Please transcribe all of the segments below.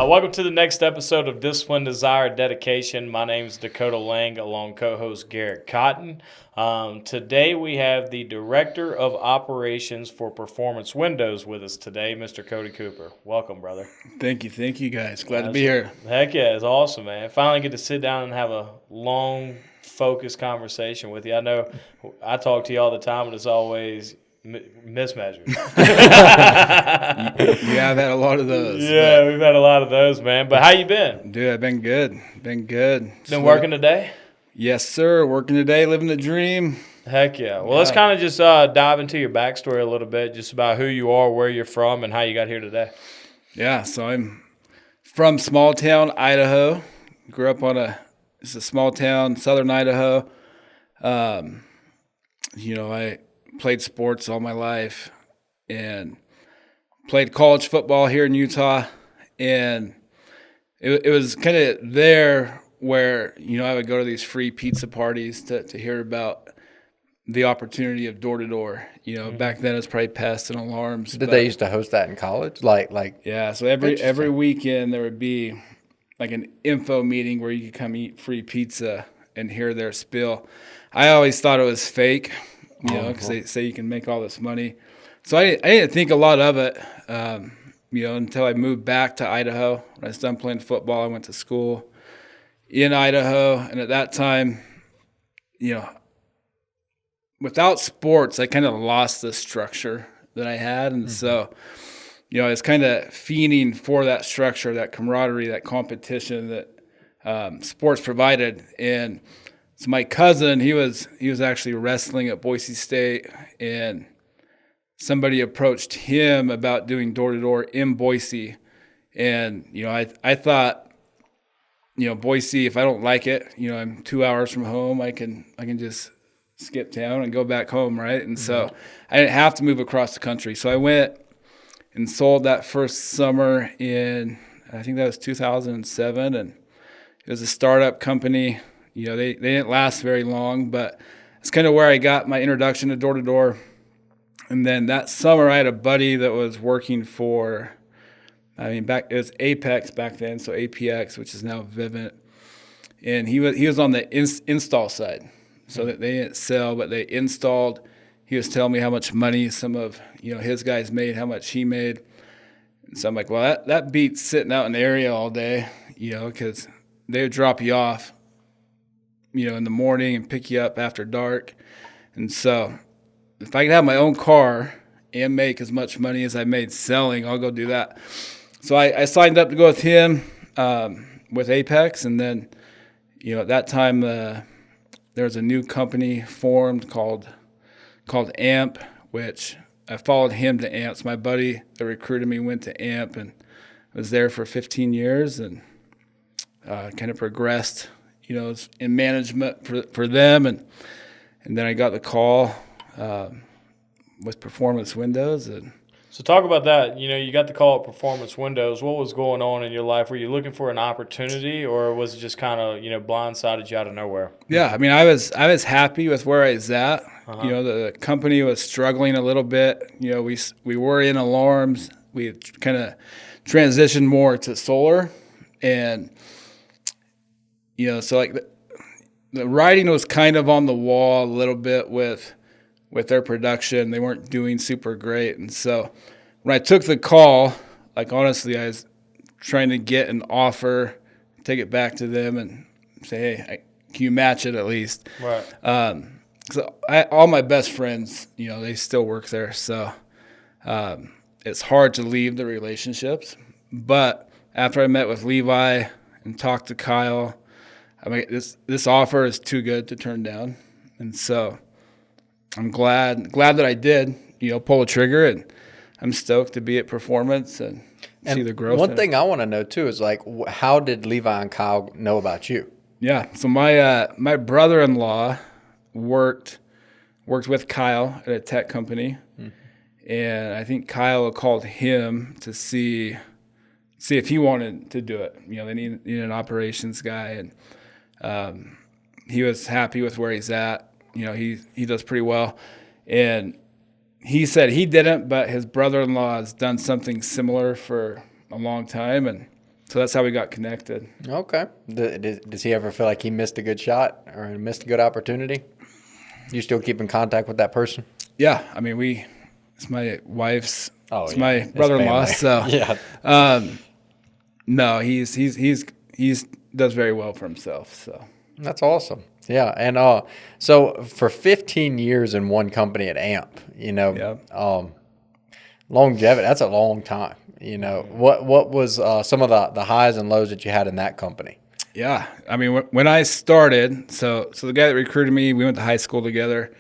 Welcome to the next episode of Discipline, Desire, Dedication. My name is Dakota Lang, along co-host Garrett Cotton. Today we have the Director of Operations for Performance Windows with us today, Mr. Cody Cooper. Welcome, brother. Thank you guys. Glad to be here. Heck yeah, it's awesome, man. Finally get to sit down and have a long, focused conversation with you. I know I talk to you all the time, and it's always mismeasured. Yeah, I've had a lot of those. Yeah, we've had a lot of those, man. But how you been? Dude, I've been good. Been Working today? Yes, sir. Working today, living the dream. Heck yeah. Well, let's kind of just dive into your backstory a little bit, just about who you are, where you're from, and how you got here today. Yeah, so I'm from small town Idaho. Grew up it's a small town, southern Idaho. I played sports all my life and played college football here in Utah. And it was kind of there where, I would go to these free pizza parties to hear about the opportunity of door-to-door. Back then it was probably pests and alarms. Did they used to host that in college? Yeah, so every weekend there would be like an info meeting where you could come eat free pizza and hear their spill. I always thought it was fake. Because they say you can make all this money. So I didn't think a lot of it, until I moved back to Idaho. When I was done playing football, I went to school in Idaho. And at that time, without sports, I kind of lost the structure that I had. And so, I was kind of fiending for that structure, that camaraderie, that competition that sports provided. And so my cousin, he was actually wrestling at Boise State, and somebody approached him about doing door-to-door in Boise. And, I thought, Boise, if I don't like it, I'm 2 hours from home, I can just skip town and go back home, right? And so I didn't have to move across the country. So I went and sold that first summer in, I think that was 2007, and it was a startup company. They didn't last very long, but it's kind of where I got my introduction to door-to-door. And then that summer, I had a buddy that was working for, it was Apex back then, so APX, which is now Vivint. And he was on the install side. So that they didn't sell, but they installed. He was telling me how much money some of, his guys made, how much he made. And so I'm like, well, that beats sitting out in the area all day, because they would drop you off, in the morning and pick you up after dark. And so if I could have my own car and make as much money as I made selling, I'll go do that. So I signed up to go with him with Apex. And then, at that time, there was a new company formed called AMP, which I followed him to AMP. So my buddy that recruited me went to AMP and was there for 15 years and kind of progressed, in management for them. And then I got the call with Performance Windows. So talk about that. You got the call at Performance Windows. What was going on in your life? Were you looking for an opportunity, or was it just kind of, blindsided you out of nowhere? Yeah, I was happy with where I was at. The company was struggling a little bit. We were in alarms. We had kind of transitioned more to solar, and so like the writing was kind of on the wall a little bit with their production. They weren't doing super great. And so when I took the call, like honestly, I was trying to get an offer, take it back to them and say, hey, can you match it at least? Right. So all my best friends, they still work there. So it's hard to leave the relationships. But after I met with Levi and talked to Kyle, this offer is too good to turn down. And so I'm glad that I did, pull the trigger, and I'm stoked to be at Performance and see the growth. One thing I want to know too is how did Levi and Kyle know about you? Yeah, so my brother-in-law worked with Kyle at a tech company, and I think Kyle called him to see if he wanted to do it. They need an operations guy, and he was happy with where he's at. He does pretty well. And he said he didn't, but his brother-in-law has done something similar for a long time. And So that's how we got connected. Okay. Does he ever feel like he missed a good shot or missed a good opportunity? You still keep in contact with that person? Yeah, I mean, it's my wife's, it's yeah. my It's brother-in-law. family. So Yeah. no, he's does very well for himself. So That's awesome. Yeah. And so for 15 years in one company at AMP, longevity, that's a long time. What was some of the highs and lows that you had in that company? yeah, I mean, when I started, so the guy that recruited me, we went to high school together.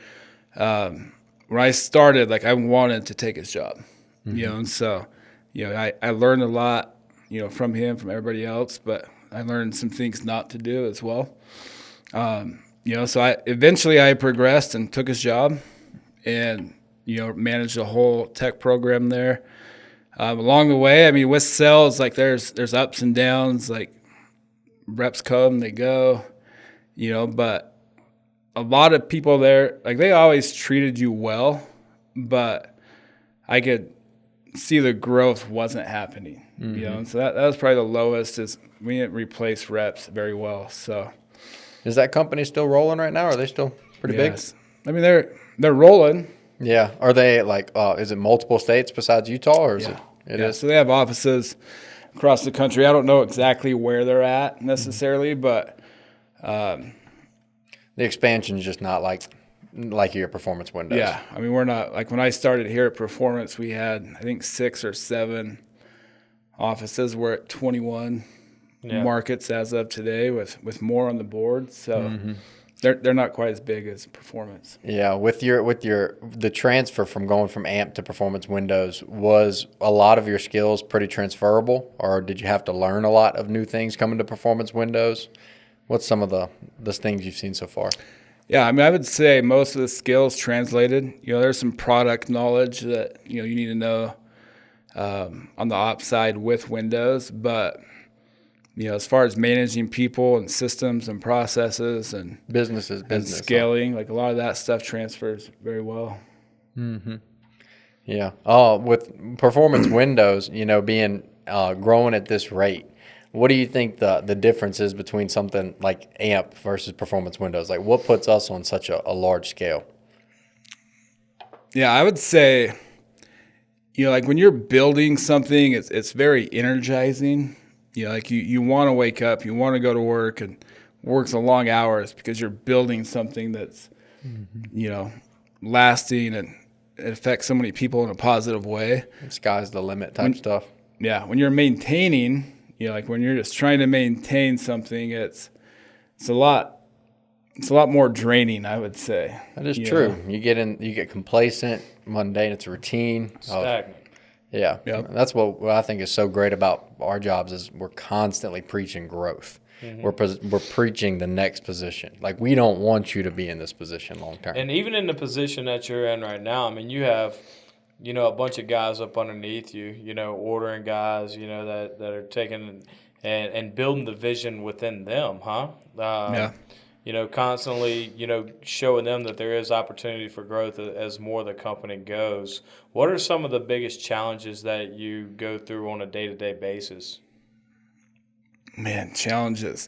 When I started, like, I wanted to take his job, and so, I learned a lot, from him, from everybody else, but I learned some things not to do as well. So I progressed and took his job and, managed the whole tech program there. Along the way, I mean, with sales, like there's ups and downs, like reps come, they go, but a lot of people there, like they always treated you well, but I could see the growth wasn't happening, and so that was probably the lowest is we didn't replace reps very well. So Is that company still rolling right now? Or are they still pretty yes. I mean, they're rolling. big? Yeah. Are they like, is it multiple states besides Utah or is it is? So they have offices across the country. I don't know exactly where they're at necessarily, but The expansion is just not like your performance windows. yeah, I mean, we're not like when I started here at Performance, we had I think 6 or 7 offices. We're at 21 markets as of today, with more on the board. So they're not quite as big as Performance. Yeah, with the transfer from going from AMP to performance windows, was a lot of your skills pretty transferable, or did you have to learn a lot of new things coming to performance windows? What's some of the things you've seen so far? Yeah, I mean, I would say most of the skills translated. There's some product knowledge that you need to know on the ops side with Windows, but as far as managing people and systems and processes and Business, scaling, like a lot of that stuff transfers very well. Yeah. With performance windows, being growing at this rate, what do you think the difference is between something like AMP versus performance windows? Like, what puts us on such a large scale? Yeah, I would say, like when you're building something, it's very energizing. Like you want to wake up, you want to go to work and work the long hours because you're building something that's, lasting and it affects so many people in a positive way. Sky's the limit type stuff. Yeah, when you're maintaining, like when you're just trying to maintain something, it's a lot more draining, I would say. That is true. You get complacent, mundane. It's a routine. Stagnant. Yeah. Yep. That's what I think is so great about our jobs is we're constantly preaching growth. We're preaching the next position. Like, we don't want you to be in this position long term. And even in the position that you're in right now, I mean, you have, a bunch of guys up underneath you, ordering guys, that are taking and building the vision within them, huh? Yeah. Constantly, showing them that there is opportunity for growth as more of the company goes. What are some of the biggest challenges that you go through on a day-to-day basis? Man, challenges.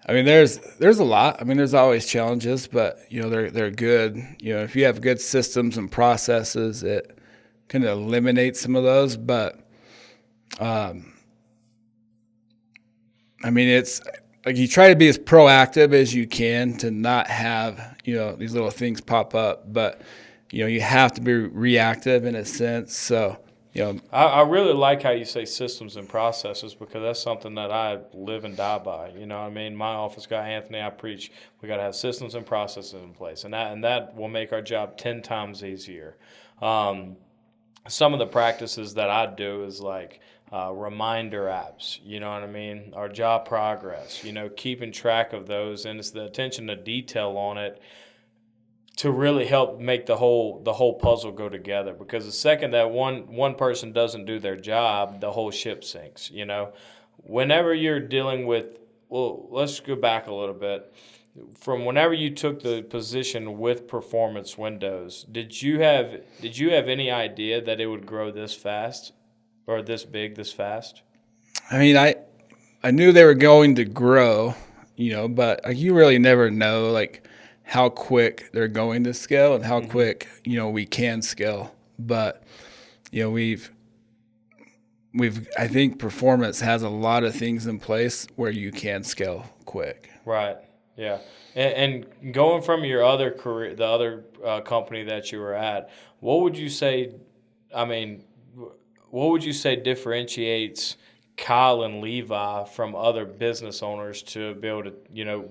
I mean, there's a lot. I mean, there's always challenges, but they're good. If you have good systems and processes, it kind of eliminates some of those. But I mean, it's like you try to be as proactive as you can to not have these little things pop up. But you have to be reactive in a sense. So. I really like how you say systems and processes because that's something that I live and die by. I mean, my office guy, Anthony, I preach we got to have systems and processes in place, and that will make our job 10 times easier. Some of the practices that I do is like reminder apps, you know what I mean? Our job progress, keeping track of those, and it's the attention to detail on it to really help make the whole puzzle go together. Because the second that one person doesn't do their job, the whole ship sinks. Whenever you're dealing with, well, let's go back a little bit. From whenever you took the position with Performance Windows, did you have any idea that it would grow this fast or this big this fast? I mean, I knew they were going to grow, but you really never know like how quick they're going to scale and how quick, we can scale. But, I think performance has a lot of things in place where you can scale quick. Right. Yeah. And going from your other career, the other company that you were at, what would you say? I mean, what would you say differentiates Kyle and Levi from other business owners to be able to,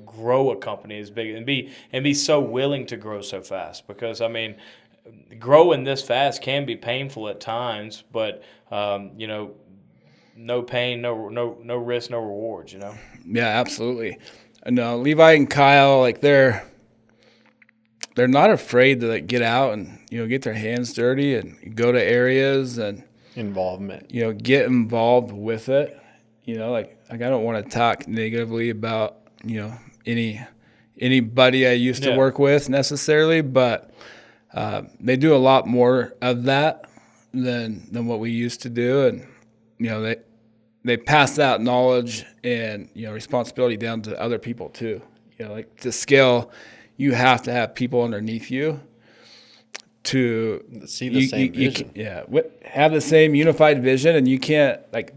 grow a company as big and be so willing to grow so fast? Because I mean, growing this fast can be painful at times, but no pain, no risk, no rewards. Yeah, absolutely. No, Levi and Kyle, like they're not afraid to like get out and get their hands dirty and go to areas and Involvement. Get involved with it. Like I don't want to talk negatively about anybody I used to work with necessarily, but they do a lot more of that than what we used to do, and they pass that knowledge and responsibility down to other people too. Like to scale, you have to have people underneath you to see the same vision. Have the same unified vision, and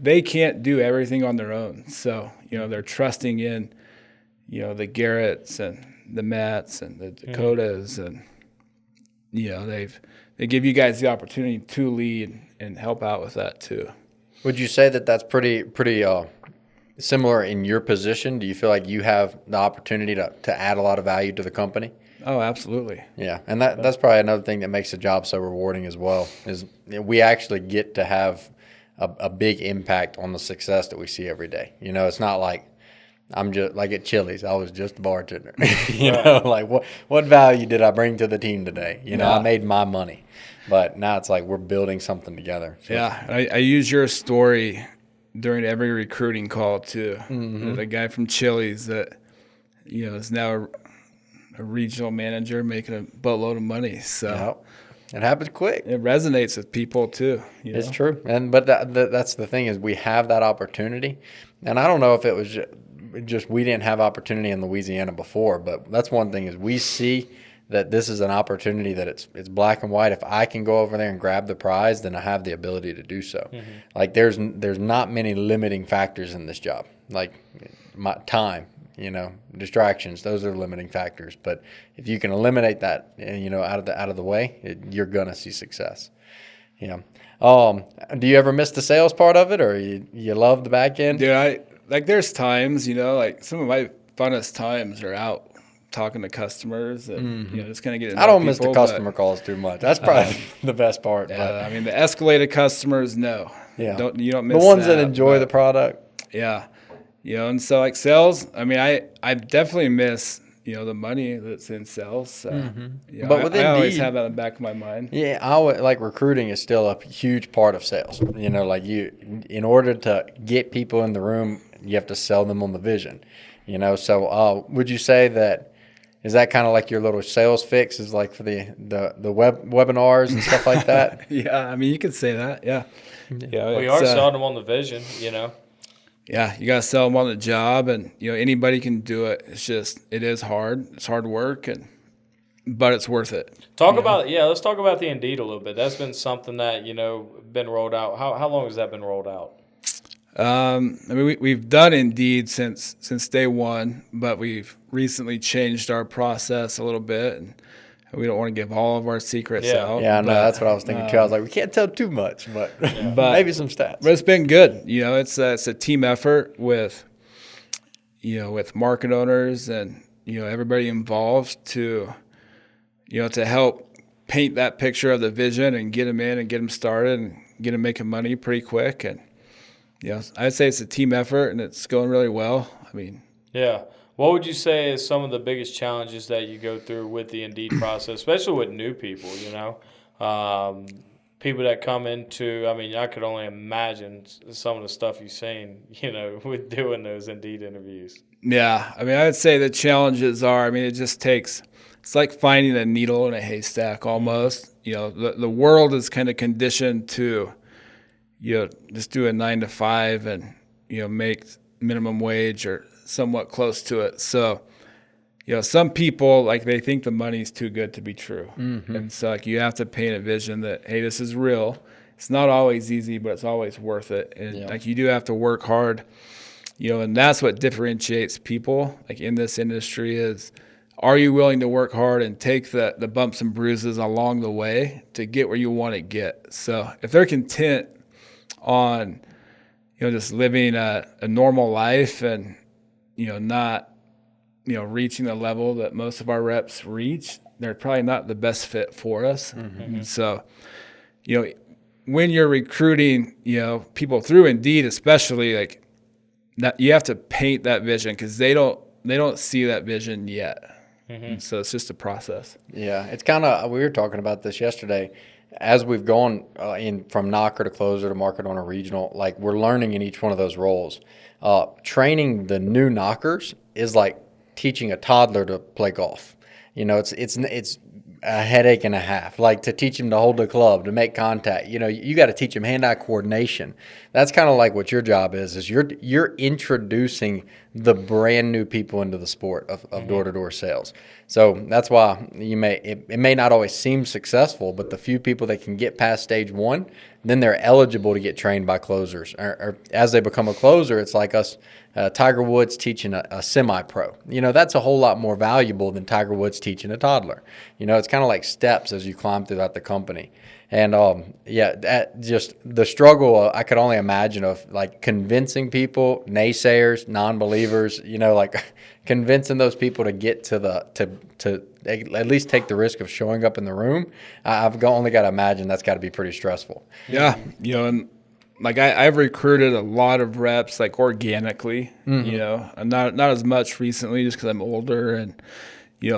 they can't do everything on their own. So they're trusting in the Garretts and the Matts and the Dakotas, and they give you guys the opportunity to lead and help out with that too. Would you say that that's pretty similar in your position? Do you feel like you have the opportunity to add a lot of value to the company? Oh, absolutely. Yeah, and that's probably another thing that makes the job so rewarding as well, is we actually get to have a big impact on the success that we see every day. It's not like I'm just like at Chili's, I was just a bartender. Like what value did I bring to the team today? I made my money. But now it's like we're building something together. So. Yeah, I use your story during every recruiting call too. The guy from Chili's that is now a regional manager making a boatload of money. So it happens quick. It resonates with people too. It's true, but that's the thing is we have that opportunity, and I don't know if it was just we didn't have opportunity in Louisiana before, but that's one thing is we see that this is an opportunity that it's black and white. If I can go over there and grab the prize, then I have the ability to do so. Like there's not many limiting factors in this job. Like my time, distractions, those are limiting factors. But if you can eliminate that, out of the way, you're gonna see success. Do you ever miss the sales part of it, or you love the back end? Dude, there's times, like some of my funnest times are out talking to customers and just kind of getting. I don't miss the customer calls too much. That's probably the best part. Yeah, I mean the escalated customers, no. Yeah, you don't miss the ones that enjoy the product. Yeah, and so like sales. I mean, I definitely miss the money that's in sales. So, but I always have that in the back of my mind. Yeah, like recruiting is still a huge part of sales. Like in order to get people in the room, you have to sell them on the vision. So would you say that? Is that kind of like your little sales fix? Is like for the webinars and stuff like that? Yeah, I mean you could say that. Yeah. We are selling them on the vision. Yeah, you got to sell them on the job, and anybody can do it. It's just it is hard. It's hard work, but it's worth it. Let's talk about the Indeed a little bit. That's been something that been rolled out. How long has that been rolled out? I mean, we've done Indeed since day one, but we've recently changed our process a little bit, and we don't want to give all of our secrets out. Yeah, I know. That's what I was thinking too. I was like, we can't tell too much, but maybe some stats. But it's been good. It's a team effort with market owners and everybody involved to help paint that picture of the vision and get them in and get them started and get them making money pretty quick. And I'd say it's a team effort, and it's going really well. I mean, what would you say is some of the biggest challenges that you go through with the Indeed process, especially with new people? People that come into. I mean, I could only imagine some of the stuff you've seen. With doing those Indeed interviews. Yeah, I mean, I would say the challenges are. I mean, it just takes. It's like finding a needle in a haystack almost. The world is kind of conditioned to. Just do a 9 to 5 and make minimum wage or somewhat close to it. So, some people, like, they think the money's too good to be true. And so, like, you have to paint a vision that, hey, this is real. It's not always easy, but it's always worth it. And, like, you do have to work hard, and that's what differentiates people, like, in this industry is, are you willing to work hard and take the bumps and bruises along the way to get where you want to get? So if they're content on, just living a normal life and, not, reaching the level that most of our reps reach, they're probably not the best fit for us. And so, when you're recruiting, people through Indeed, especially, like, that, you have to paint that vision because they don't see that vision yet. And so it's just a process. Yeah, it's kind of, we were talking about this yesterday. As we've gone in from knocker to closer to market owner regional, like, we're learning in each one of those roles. Training the new knockers is like teaching a toddler to play golf. It's a headache and a half. Like, to teach him to hold the club, to make contact. You got to teach him hand-eye coordination. That's kind of like what your job is you're introducing the brand new people into the sport of door-to-door sales. So that's why it may not always seem successful, but the few people that can get past stage one, then they're eligible to get trained by closers. Or as they become a closer, it's like us, Tiger Woods teaching a semi-pro. That's a whole lot more valuable than Tiger Woods teaching a toddler. It's kind of like steps as you climb throughout the company. And that just the struggle I could only imagine of, like, convincing people, naysayers, non-believers, like convincing those people to get to at least take the risk of showing up in the room. I've only got to imagine that's got to be pretty stressful. Yeah, and like I've recruited a lot of reps, like, organically, and not as much recently just because I'm older and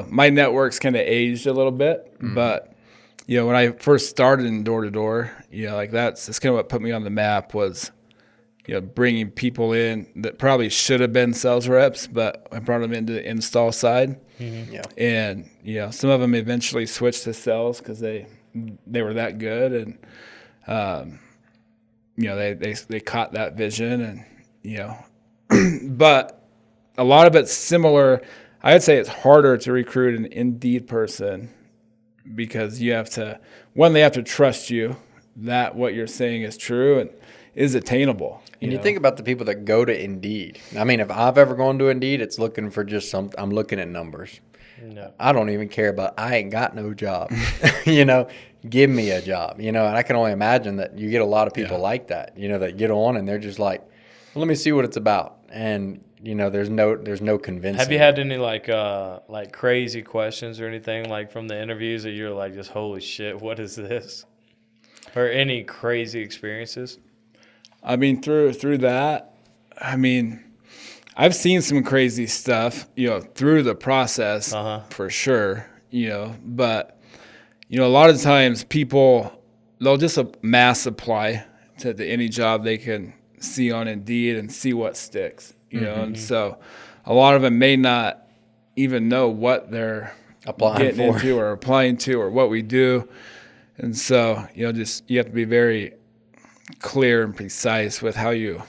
my network's kind of aged a little bit, but. When I first started in door-to-door, like, that's kind of what put me on the map was, bringing people in that probably should have been sales reps, but I brought them into the install side. Yeah. And, some of them eventually switched to sales because they were that good. And, they caught that vision and, but a lot of it's similar. I'd say it's harder to recruit an Indeed person because they have to trust you that what you're saying is true and is attainable. And you think about the people that go to Indeed. I mean, if I've ever gone to Indeed, it's looking for just I'm looking at numbers. No. I don't even care about, I ain't got no job. Give me a job. And I can only imagine that you get a lot of people like that, that get on and they're just like, well, let me see what it's about. And there's no convincing. Have you had any like crazy questions or anything, like, from the interviews that you're like, just holy shit, what is this? Or any crazy experiences? I mean, through that, I've seen some crazy stuff, through the process for sure, but a lot of times people, they'll just mass apply to any job they can see on Indeed and see what sticks. And so a lot of them may not even know what they're getting into or applying to or what we do. And so, you have to be very clear and precise with how you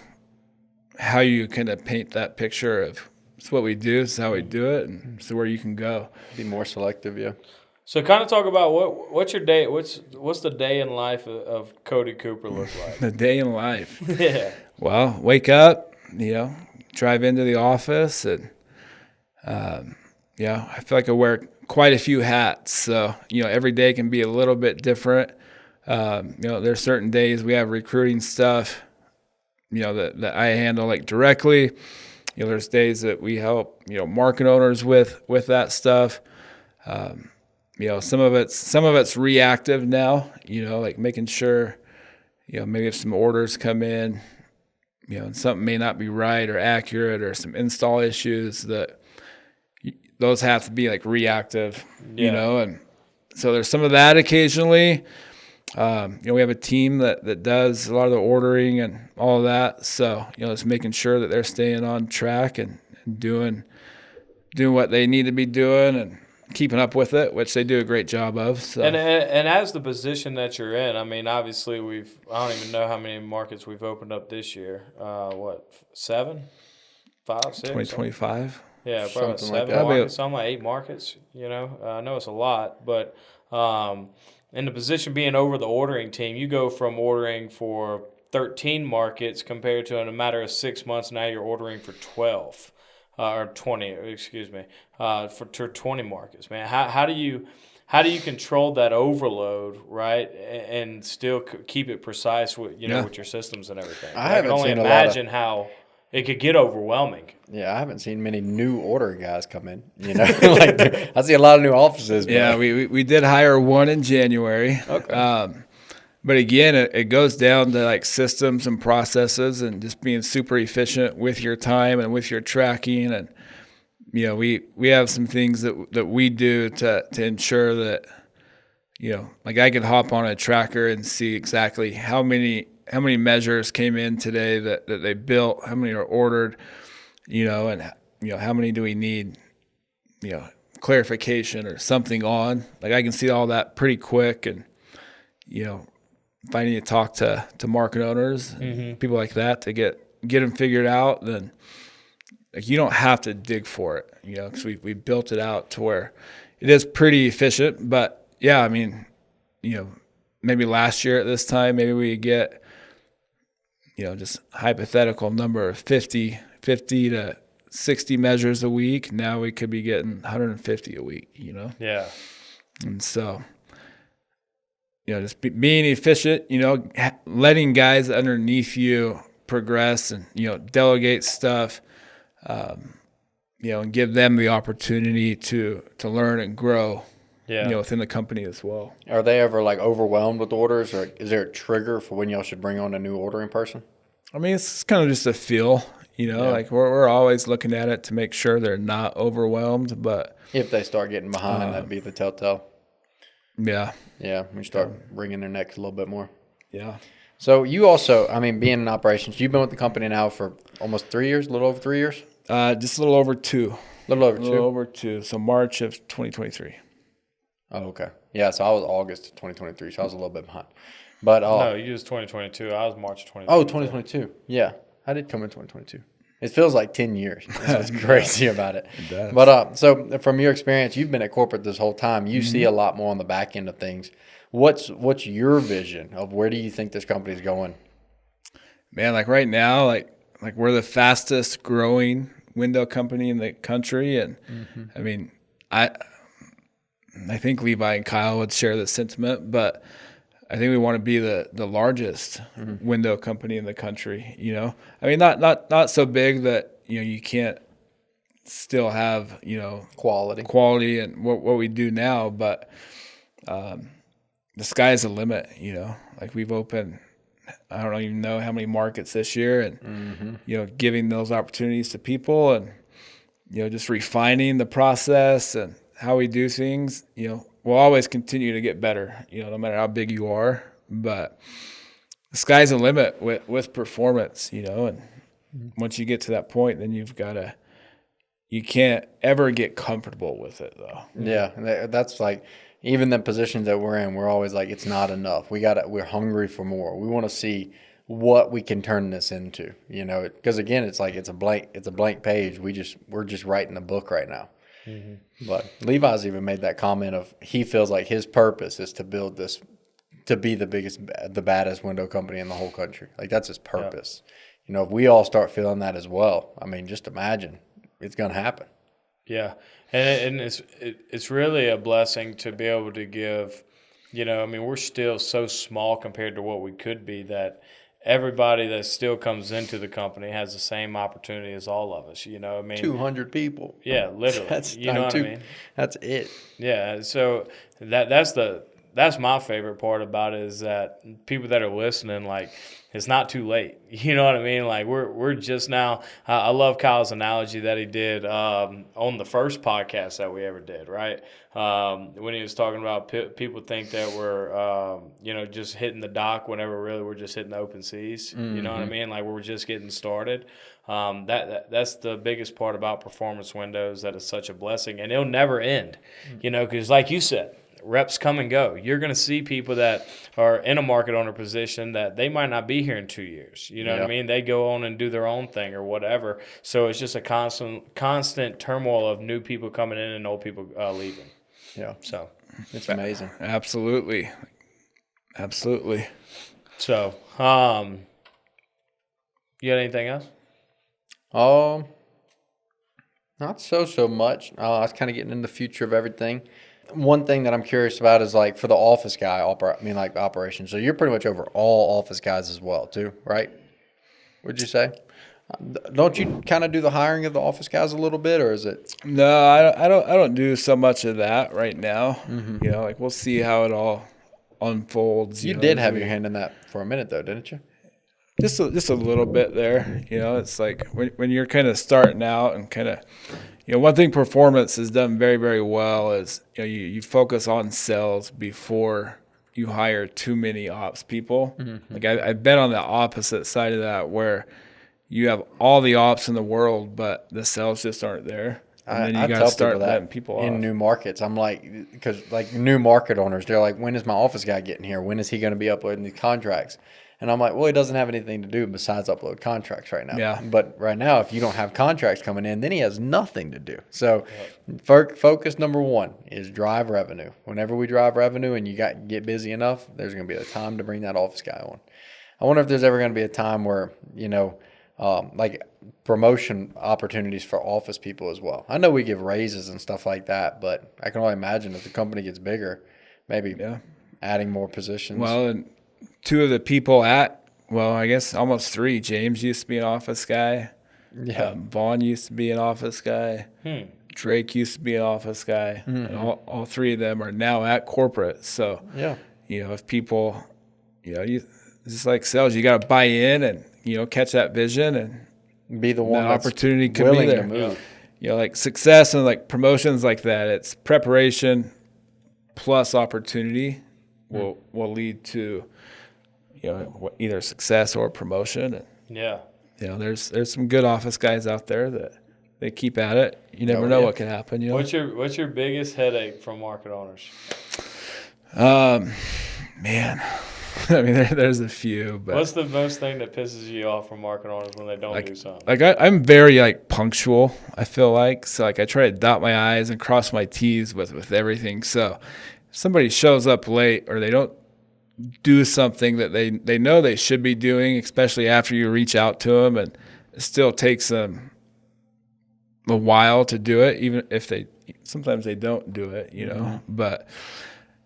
kind of paint that picture of it's what we do, it's how we do it, and it's where you can go. Be more selective, yeah. So kind of talk about what's your day, what's the day in life of Cody Cooper look like? The day in life. Yeah. Well, wake up, drive into the office, and I feel like I wear quite a few hats. So, every day can be a little bit different. There's certain days we have recruiting stuff, that I handle, like, directly. There's days that we help, market owners with that stuff. Some of it's reactive now, like making sure, maybe if some orders come in, and something may not be right or accurate or some install issues, that those have to be, like, reactive, and so there's some of that occasionally. We have a team that does a lot of the ordering and all of that. So, just making sure that they're staying on track and doing what they need to be doing and keeping up with it, which they do a great job of. So. And as the position that you're in, obviously I don't even know how many markets we've opened up this year. 7? 5, 6. 2025. Yeah, probably about Something like 7 that. markets. Some like 8 markets. I know it's a lot, but in the position being over the ordering team, you go from ordering for 13 markets compared to in a matter of 6 months. Now you're ordering for 12 or 20. Excuse me, for 20 markets. Man, how do you control that overload, right, and still keep it precise with with your systems and everything? I I can haven't only seen a lot of- imagine how it could get overwhelming. Yeah, I haven't seen many new order guys come in. Like I see a lot of new offices. But Yeah, we did hire one in January. Okay. But again, it goes down to like systems and processes and just being super efficient with your time and with your tracking. And, we have some things that we do to ensure that, like I can hop on a tracker and see exactly how many measures came in today that they built, how many are ordered, and, how many do we need, clarification or something on. Like I can see all that pretty quick. And, if I need to talk to market owners and people like that to get them figured out, then like you don't have to dig for it, because we built it out to where it is pretty efficient. But yeah, I mean, maybe last year at this time, maybe we get, just hypothetical number of 50 to 60 measures a week. Now we could be getting 150 a week, Yeah. And so, just being efficient, letting guys underneath you progress and, delegate stuff, and give them the opportunity to learn and grow, within the company as well. Are they ever like overwhelmed with orders, or is there a trigger for when y'all should bring on a new ordering person? I mean, it's kind of just a feel, like we're always looking at it to make sure they're not overwhelmed, but If they start getting behind, that'd be the telltale. yeah. Yeah, we start wringing their necks a little bit more. Yeah. So you also, I mean, being in operations, you've been with the company now for almost 3 years, a little over 3 years? Just a little over 2. A little over A 2? little over 2. So March of 2023. Oh, okay. Yeah, so I was August of 2023, so I was a little bit behind. But No, you was 2022. I was March 2022. Oh, 2022. Yeah, I did come in 2022. It feels like 10 years. That's what's crazy about it. It does. But so from your experience, you've been at corporate this whole time. You see a lot more on the back end of things. What's your vision of where do you think this company's going? Man, like right now, like we're the fastest growing window company in the country, and I mean, I think Levi and Kyle would share this sentiment, but I think we want to be the largest window company in the country. I mean, not so big that you can't still have quality and what we do now, but the sky's the limit. Like we've opened, I don't even know how many markets this year, and giving those opportunities to people, and just refining the process and how we do things. We'll always continue to get better, no matter how big you are. But the sky's the limit with performance, and once you get to that point, then you can't ever get comfortable with it, though. Yeah, that's like even the positions that we're in, we're always like, it's not enough. We're hungry for more. We want to see what we can turn this into, because again, it's like it's a blank page. We're just writing a book right now. But Levi's even made that comment of he feels like his purpose is to build this to be the baddest window company in the whole country. Like that's his purpose. If we all start feeling that as well, I mean, just imagine it's going to happen. Yeah, and it's really a blessing to be able to give. I mean, we're still so small compared to what we could be that everybody that still comes into the company has the same opportunity as all of us. I mean, 200 people. Yeah, literally. What I mean? That's it. Yeah. So that's my favorite part about it is that people that are listening, like, it's not too late. You know what I mean? Like we're just now. I love Kyle's analogy that he did on the first podcast that we ever did. Right when he was talking about people think that we're just hitting the dock whenever really we're just hitting the open seas. You know what I mean? Like we're just getting started. That's the biggest part about performance windows. That is such a blessing, and it'll never end. Because like you said. reps come and go. You're going to see people that are in a market owner position that they might not be here in 2 years. You know what I mean? They go on and do their own thing or whatever. So it's just a constant turmoil of new people coming in and old people leaving. Yeah. So It's amazing. Absolutely. So, you got anything else? Not so much. I was kind of getting into the future of everything. One thing that I'm curious about is like for the office guy, like operations. So you're pretty much over all office guys as well, too, right? Would you say? Don't you kind of do the hiring of the office guys a little bit, or is it? No, I don't do so much of that right now. Mm-hmm. You know, like we'll see how it all unfolds. You did have your hand in that for a minute, though, didn't you? Just a little bit there. You know, it's like when you're kind of starting out and kind of, you know, one thing performance has done very, very well is, you know, you focus on sales before you hire too many ops people. Mm-hmm. Like I've been on the opposite side of that where you have all the ops in the world, but the sales just aren't there. And then you got to start letting people in off. new markets. I'm like, because like new market owners, they're like, when is my office guy getting here? When is he going to be uploading these contracts? And I'm like, well, he doesn't have anything to do besides upload contracts right now. Yeah. But right now, if you don't have contracts coming in, then he has nothing to do. So focus number one is drive revenue. Whenever we drive revenue and you get busy enough, there's going to be a time to bring that office guy on. I wonder if there's ever going to be a time where, you know, like promotion opportunities for office people as well. I know we give raises and stuff like that, but I can only imagine if the company gets bigger, maybe adding more positions. Well, and two of the people I guess almost three. James used to be an office guy. Yeah. Vaughn used to be an office guy. Drake used to be an office guy. Mm-hmm. And all three of them are now at corporate. So, you know, if people, you know, just like sales, you got to buy in and, you know, catch that vision and be the one that that's opportunity could willing be there. to move. You know, like success and like promotions like that, it's preparation plus opportunity will lead to, you know, either success or promotion. And, you know, there's some good office guys out there that they keep at it. You never know what can happen. You know? What's your biggest headache from market owners? Man, I mean, there's a few. But what's the most thing that pisses you off from market owners when they don't do something? Like I'm very like punctual. I feel like I try to dot my I's and cross my T's with everything. So if somebody shows up late or they don't do something that they know they should be doing, especially after you reach out to them, and it still takes them a while to do it, even if sometimes they don't do it, you know. Mm-hmm. But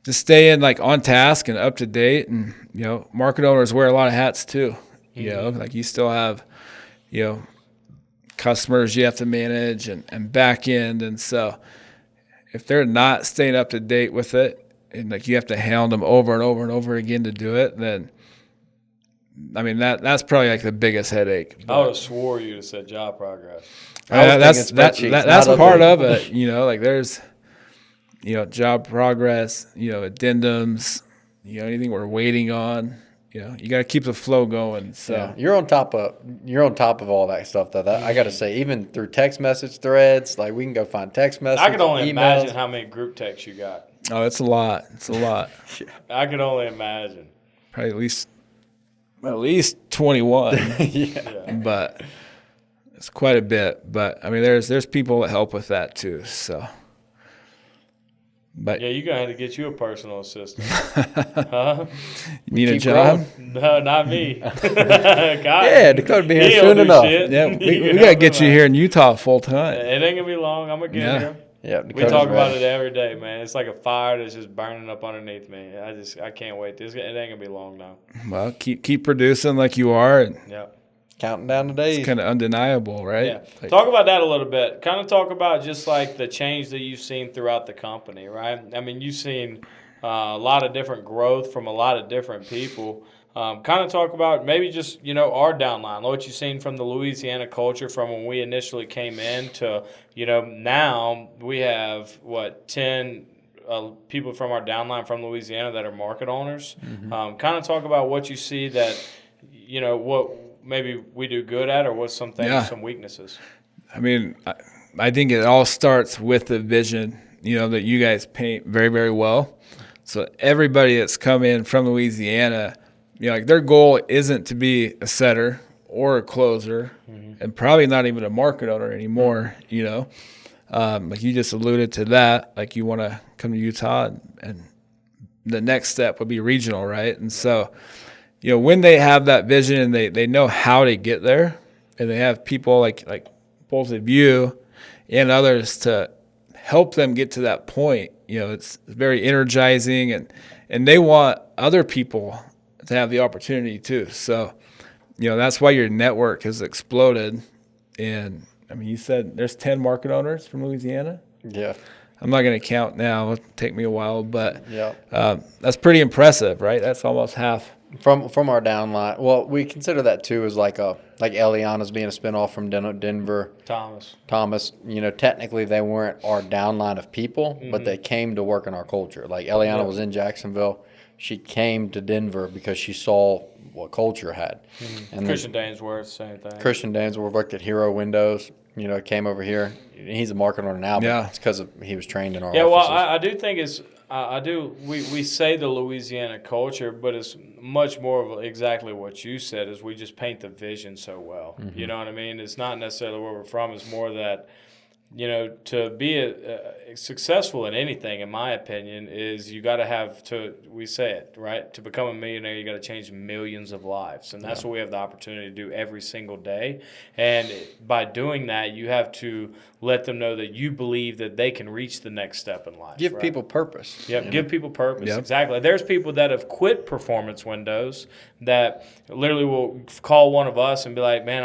just staying like on task and up to date, and you know, market owners wear a lot of hats too. You know, like you still have, you know, customers you have to manage and back end, and so if they're not staying up to date with it, and like you have to hound them over and over and over again to do it, then I mean that's probably like the biggest headache. I would have swore you to said job progress. That's part of it. You know, like there's, you know, job progress, you know, addendums, you know, anything we're waiting on. You know, you got to keep the flow going. So you're on top of all that stuff though. That I got to say, even through text message threads, like we can go find text messages. I can only emails. imagine how many group texts you got. Oh, it's a lot. It's a lot. I can only imagine. Probably at least 21. Yeah. But it's quite a bit. But I mean, there's people that help with that too. So. But yeah, you're going to have to get you a personal assistant. Huh? You need a job? No, not me. Yeah, Dakota be here soon enough. Yeah, we got to get you here in Utah full time. It ain't going to be long. I'm going to get here. Yeah, we talk about it every day, man. It's like a fire that's just burning up underneath me. I can't wait. It ain't going to be long now. Well, keep producing like you are. And counting down the days. It's kind of undeniable, right? Yeah. Like, talk about that a little bit. Kind of talk about just like the change that you've seen throughout the company, right? I mean, you've seen a lot of different growth from a lot of different people. Kind of talk about maybe just, you know, our downline, what you've seen from the Louisiana culture from when we initially came in to, you know, now we have, 10 people from our downline from Louisiana that are market owners. Mm-hmm. Kind of talk about what you see that, you know, what maybe we do good at or what's some things, some weaknesses. I mean, I think it all starts with the vision that you guys paint very, very well. So everybody that's come in from Louisiana, like their goal isn't to be a setter or a closer, and probably not even a market owner anymore. Like you just alluded to that, like you want to come to Utah, and the next step would be regional, right? And so, when they have that vision and they know how to get there, and they have people like both of you and others to help them get to that point, it's very energizing, and they want other people to have the opportunity too. So, that's why your network has exploded. And I mean, you said there's 10 market owners from Louisiana. Yeah. I'm not going to count now. It'll take me a while, but Yeah. That's pretty impressive, right? That's almost half. From our downline. Well, we consider that too as like Eliana's being a spinoff from Denver. Thomas. Technically they weren't our downline of people, but they came to work in our culture. Like Eliana was in Jacksonville. She came to Denver because she saw what culture had. And Christian Dainsworth, same thing. Christian Dainsworth worked at Hero Windows. Came over here. He's a market owner now, but it's because he was trained in our offices. Well, I do think it's we say the Louisiana culture, but it's much more of exactly what you said, is we just paint the vision so well. You know what I mean? It's not necessarily where we're from. It's more that, to be successful in anything, in my opinion, is you got to have we say it, right? To become a millionaire, you got to change millions of lives. And that's what we have the opportunity to do every single day. And by doing that, you have to let them know that you believe that they can reach the next step in life. Give people purpose. Yep, give people purpose. Yep. Exactly. There's people that have quit performance windows that literally will call one of us and be like, man,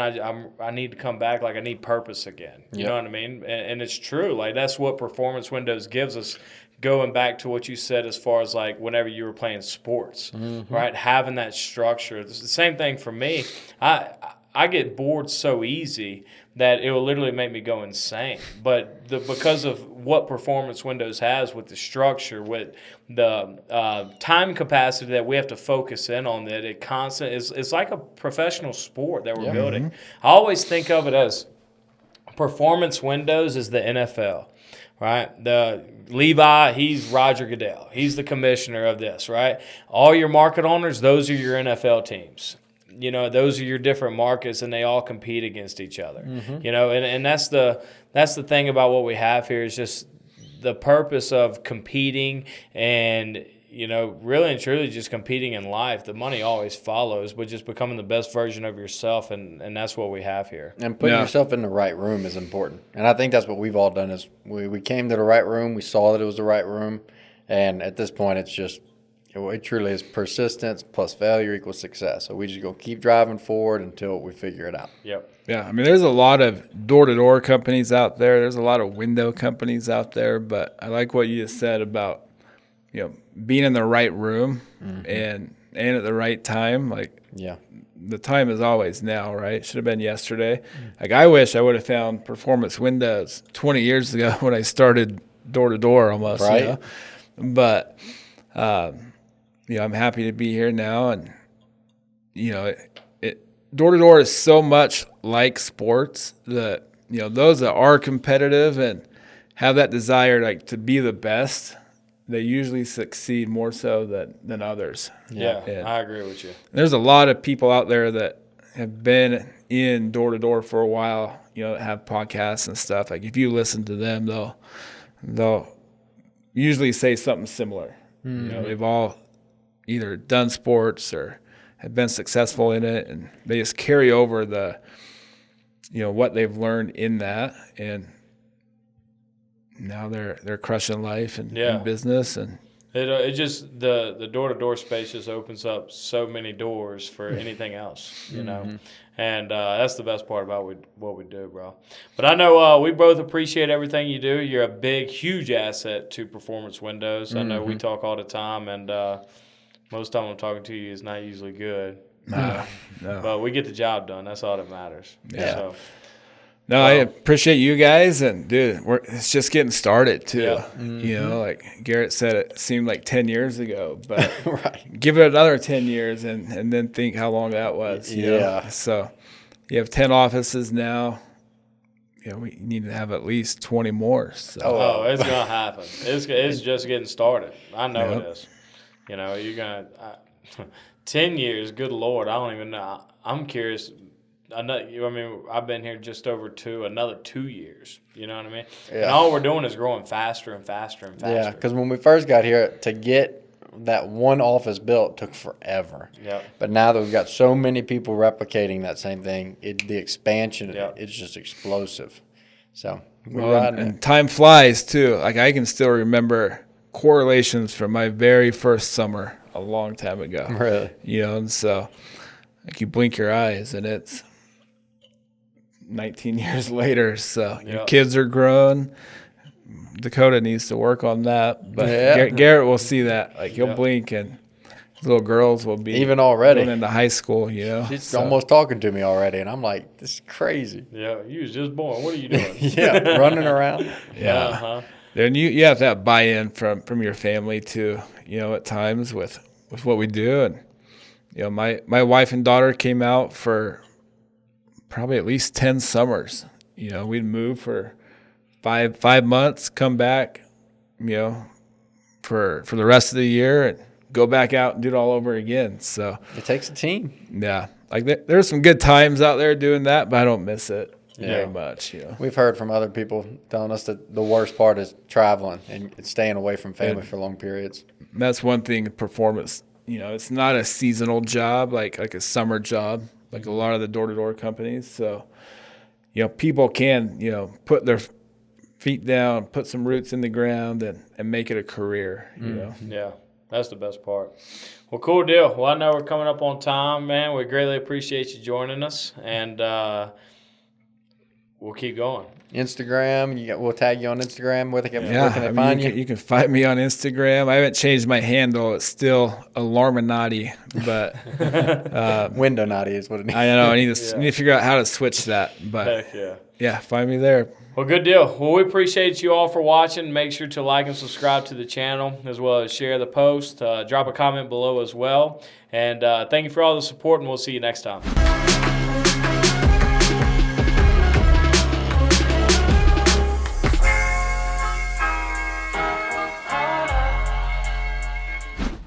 I need to come back. Like, I need purpose again. You know what I mean? And it's true. Like, that's what performance windows gives us. Going back to what you said as far as like whenever you were playing sports, right? Having that structure. It's the same thing for me. I get bored so easy that it will literally make me go insane. But because of what Performance Windows has with the structure, with the time capacity that we have to focus in on, that it's like a professional sport that we're building. I always think of it as Performance Windows is the NFL, right? The Levi, he's Roger Goodell. He's the commissioner of this, right? All your market owners, those are your NFL teams. Those are your different markets, and they all compete against each other. And that's the thing about what we have here, is just the purpose of competing and, really and truly just competing in life. The money always follows, but just becoming the best version of yourself, and that's what we have here. And putting yourself in the right room is important. And I think that's what we've all done, is we came to the right room, we saw that it was the right room, and at this point it's just, it truly is persistence plus failure equals success. So we just go keep driving forward until we figure it out. Yep. Yeah, I mean, there's a lot of door-to-door companies out there. There's a lot of window companies out there, but I like what you just said about, being in the right room and at the right time. Like, the time is always now, right? Should have been yesterday. Like, I wish I would have found Performance Windows 20 years ago when I started door-to-door almost. Right. But I'm happy to be here now, and door to door is so much like sports that those that are competitive and have that desire like to be the best, they usually succeed more so than others. Yeah, I agree with you. There's a lot of people out there that have been in door to door for a while, that have podcasts and stuff. Like, if you listen to them, they'll usually say something similar. They've all either done sports or have been successful in it, and they just carry over the, what they've learned in that, and now they're crushing life and business. And it just the door-to-door space just opens up so many doors for anything else, and that's the best part about what we do, bro. But I know we both appreciate everything you do. You're a big, huge asset to Performance Windows. I know we talk all the time, and most time I'm talking to you is not usually good. No. But we get the job done. That's all that matters. Yeah. So, I appreciate you guys, and dude, it's just getting started too. Yeah. Like Garrett said, it seemed like 10 years ago, but Right. give it another 10 years and then think how long that was. you know? So you have 10 offices now. we need to have at least 20 more. So. Oh, it's gonna happen. It's just getting started. I know Yep. it is. You're gonna 10 years. Good Lord, I don't even know. I'm curious. I've been here just over another 2 years. You know what I mean? Yeah. And all we're doing is growing faster and faster and faster. Yeah, because when we first got here, to get that one office built took forever. Yep. But now that we've got so many people replicating that same thing, the expansion, Yep. it's just explosive. So we're Well, riding and it. time flies too. Like I can still remember correlations from my very first summer a long time ago. Really? And so like you blink your eyes and it's 19 years later. So your Yep. kids are grown. Dakota needs to work on that, but Yeah. Garrett will see that. Like he'll Yep. blink and his little girls will be Even already. going into high school. She's So- almost talking to me already, and I'm like, this is crazy. Yeah, you was just born. What are you doing? Yeah, running around. Yeah. Uh-huh. Then you have that buy-in from your family too, at times with what we do. And, my wife and daughter came out for probably at least 10 summers. We'd move for five months, come back, for the rest of the year and go back out and do it all over again. So, It takes a team. yeah, like there's some good times out there doing that, but I don't miss it very much, We've heard from other people telling us that the worst part is traveling and staying away from family for long periods. That's one thing, performance, it's not a seasonal job like a summer job, like a lot of the door-to-door companies. So, people can, put their feet down, put some roots in the ground and make it a career, Yeah, that's the best part. Well, cool deal. Well, I know we're coming up on time, man. We greatly appreciate you joining us, and we'll keep going. Instagram, we'll tag you on Instagram. Where can Yeah, they find you? You can find me on Instagram. I haven't changed my handle. It's still Alarminati, but Window naughty is what it is. I know I need to figure out how to switch that. But Heck yeah. yeah, find me there. Well, good deal. Well, we appreciate you all for watching. Make sure to like and subscribe to the channel, as well as share the post. Drop a comment below as well. And thank you for all the support, and we'll see you next time.